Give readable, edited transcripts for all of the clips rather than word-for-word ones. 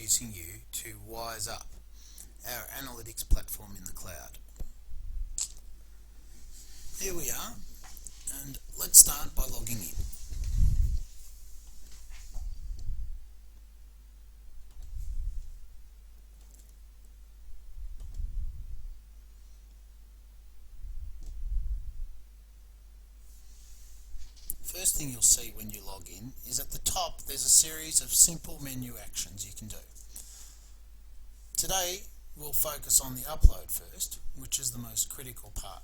introducing you to WizeUp, our analytics platform in the cloud. Here we are, and let's start by logging in. First thing you'll see when you log in is at the top there's a series of simple menu actions you can do. Today we'll focus on the upload first, which is the most critical part.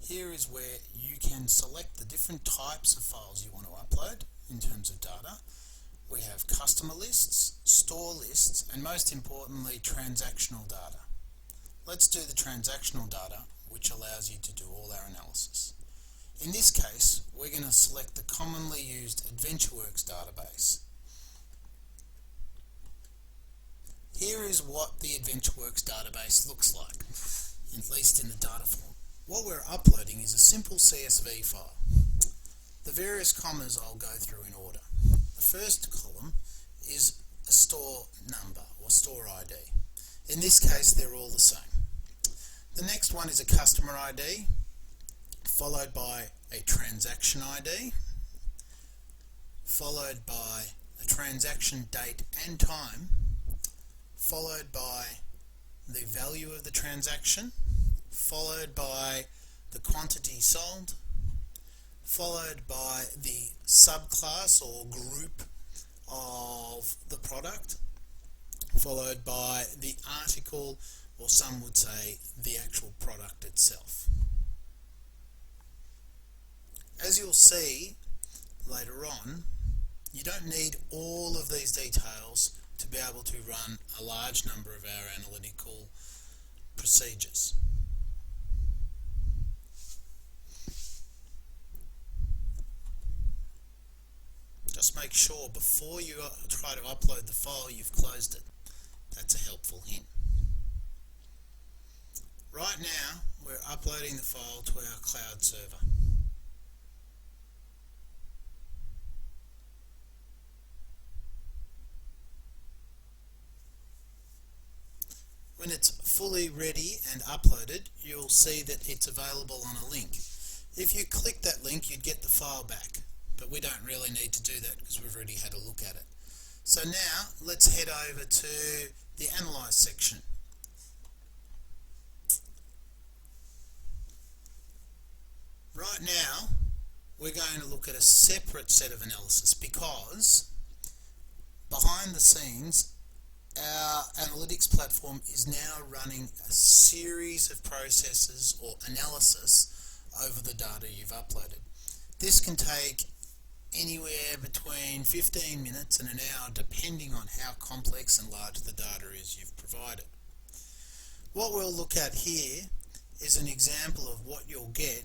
Here is where you can select the different types of files you want to upload in terms of data. We have customer lists, store lists, and most importantly transactional data. Let's do the transactional data, which allows you to do all our analysis. In this case, we're going to select the commonly used AdventureWorks database. Here is what the AdventureWorks database looks like, at least in the data form. What we're uploading is a simple CSV file. The various commas I'll go through in order. The first column is a store number or store ID. In this case, they're all the same. The next one is a customer ID, followed by a transaction ID, followed by a transaction date and time, followed by the value of the transaction, followed by the quantity sold, followed by the subclass or group of the product, followed by the article, or some would say the actual product itself. As you'll see later on, you don't need all of these details to be able to run a large number of our analytical procedures. Just make sure before you try to upload the file you've closed it. That's a helpful hint. Right now we're uploading the file to our cloud server. When it's fully ready and uploaded, you'll see that it's available on a link. If you click that link, you'd get the file back, but we don't really need to do that because we've already had a look at it. So now let's head over to the Analyze section. Right now, we're going to look at a separate set of analysis because behind the scenes, our analytics platform is now running a series of processes or analysis over the data you've uploaded. This can take anywhere between 15 minutes and an hour depending on how complex and large the data is you've provided. What we'll look at here is an example of what you'll get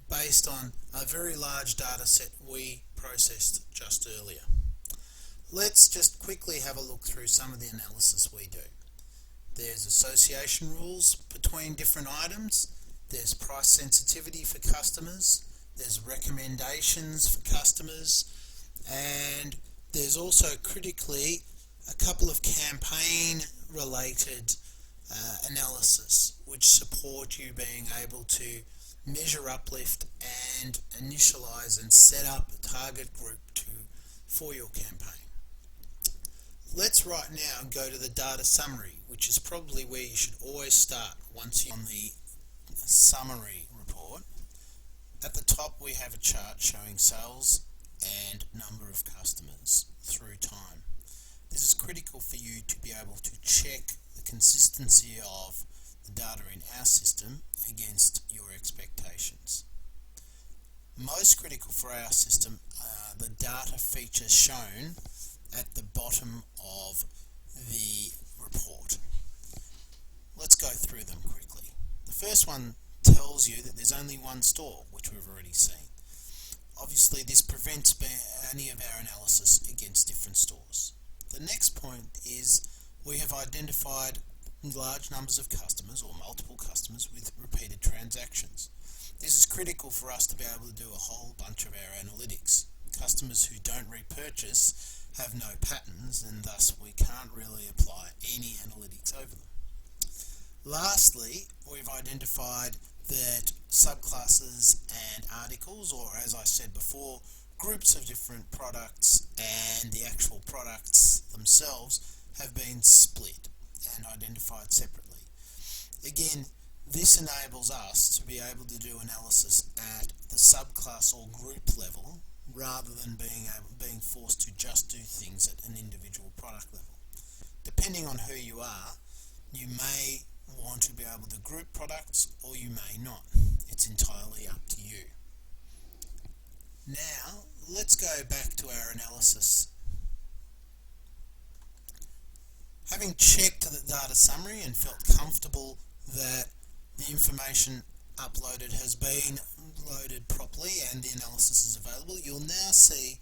based on a very large data set we processed just earlier. Let's just quickly have a look through some of the analysis we do. There's association rules between different items, there's price sensitivity for customers, there's recommendations for customers, and there's also critically a couple of campaign related analysis which support you being able to measure uplift and initialize and set up a target group for your campaign. Let's right now go to the data summary, which is probably where you should always start once you're on the summary report. At the top we have a chart showing sales and number of customers through time. This is critical for you to be able to check the consistency of the data in our system against your expectations. Most critical for our system are the data features shown at the bottom of the report. Let's go through them quickly. The first one tells you that there's only one store, which we've already seen. Obviously this prevents any of our analysis against different stores. The next point is we have identified large numbers of customers or multiple customers with repeated transactions. This is critical for us to be able to do a whole bunch of our analytics customers who don't repurchase have no patterns, and thus we can't really apply any analytics over them. Lastly, we've identified that subclasses and articles, or as I said before, groups of different products and the actual products themselves have been split and identified separately. Again, this enables us to be able to do analysis at the subclass or group level rather than being forced to just do things at an individual product level. Depending on who you are, you may want to be able to group products or you may not. It's entirely up to you. Now, let's go back to our analysis. Having checked the data summary and felt comfortable that the information uploaded has been loaded properly and the analysis is available, you'll now see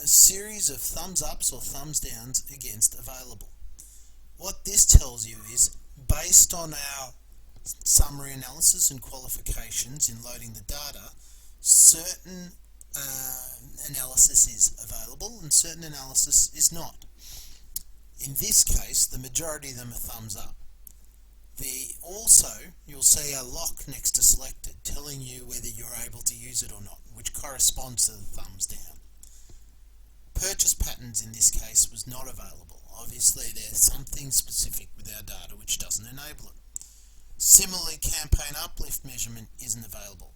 a series of thumbs ups or thumbs downs against available. What this tells you is, based on our summary analysis and qualifications in loading the data, certain analysis is available and certain analysis is not. In this case, the majority of them are thumbs up. Also, you'll see a lock next to selected telling you whether you're able to use it or not, which corresponds to the thumbs down. Purchase patterns in this case was not available. Obviously, there's something specific with our data which doesn't enable it. Similarly, campaign uplift measurement isn't available.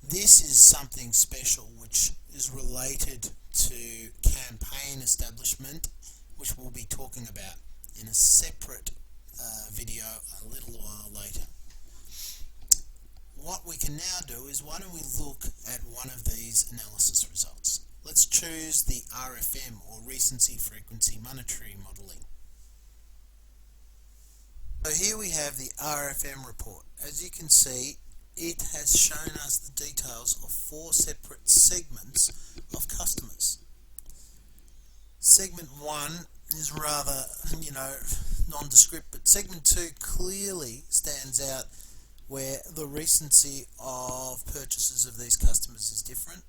This is something special which is related to campaign establishment, which we'll be talking about in a separate video a little while later. What we can now do is, why don't we look at one of these analysis results. Let's choose the RFM, or Recency Frequency Monetary Modelling. So here we have the RFM report. As you can see, it has shown us the details of 4 separate segments of customers. Segment 1 is rather, nondescript, but segment 2 clearly stands out where the recency of purchases of these customers is different.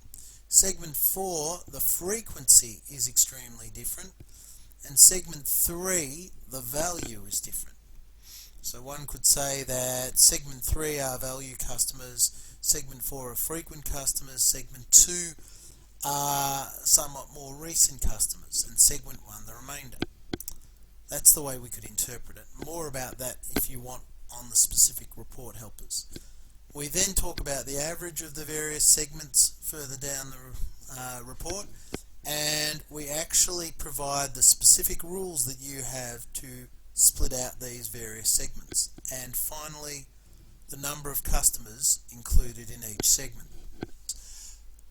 Segment 4, the frequency is extremely different, and segment 3, the value is different. So one could say that segment 3 are value customers, segment 4 are frequent customers, segment 2 are somewhat more recent customers, and segment 1 the remainder. That's the way we could interpret it. More about that if you want on the specific report helpers. We then talk about the average of the various segments further down the report, and we actually provide the specific rules that you have to split out these various segments. And finally, the number of customers included in each segment.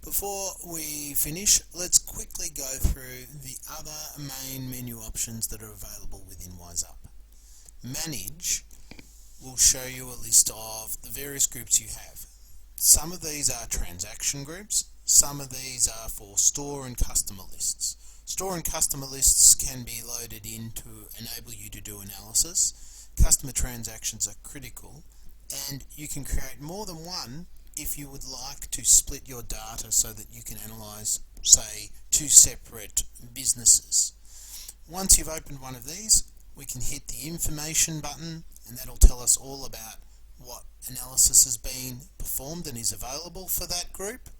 Before we finish, let's quickly go through the other main menu options that are available within WizeUp. Manage will show you a list of the various groups you have. Some of these are transaction groups, some of these are for store and customer lists. Store and customer lists can be loaded in to enable you to do analysis. Customer transactions are critical, and you can create more than one if you would like to split your data so that you can analyze, say, 2 separate businesses. Once you've opened one of these, we can hit the information button, and that'll tell us all about what analysis has been performed and is available for that group,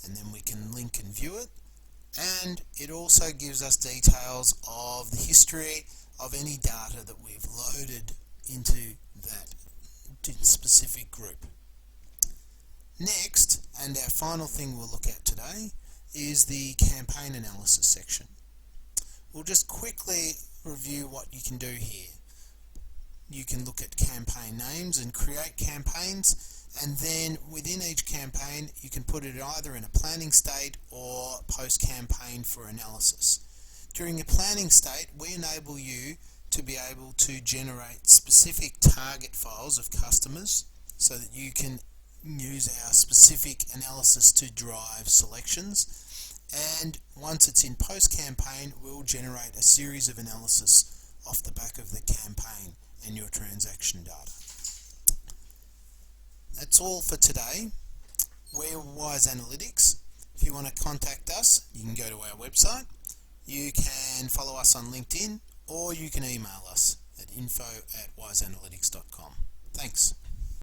and then we can link and view it. And it also gives us details of the history of any data that we've loaded into that specific group. Next, and our final thing we'll look at today, is the campaign analysis section. We'll just quickly review what you can do here. You can look at campaign names and create campaigns, and then within each campaign you can put it either in a planning state or post-campaign for analysis. During a planning state, we enable you to be able to generate specific target files of customers so that you can use our specific analysis to drive selections, and once it's in post-campaign, we'll generate a series of analysis off the back of the campaign and your transaction data. That's all for today. We're Wize Analytics. If you want to contact us, you can go to our website, you can follow us on LinkedIn, or you can email us at info@wizeanalytics.com. Thanks.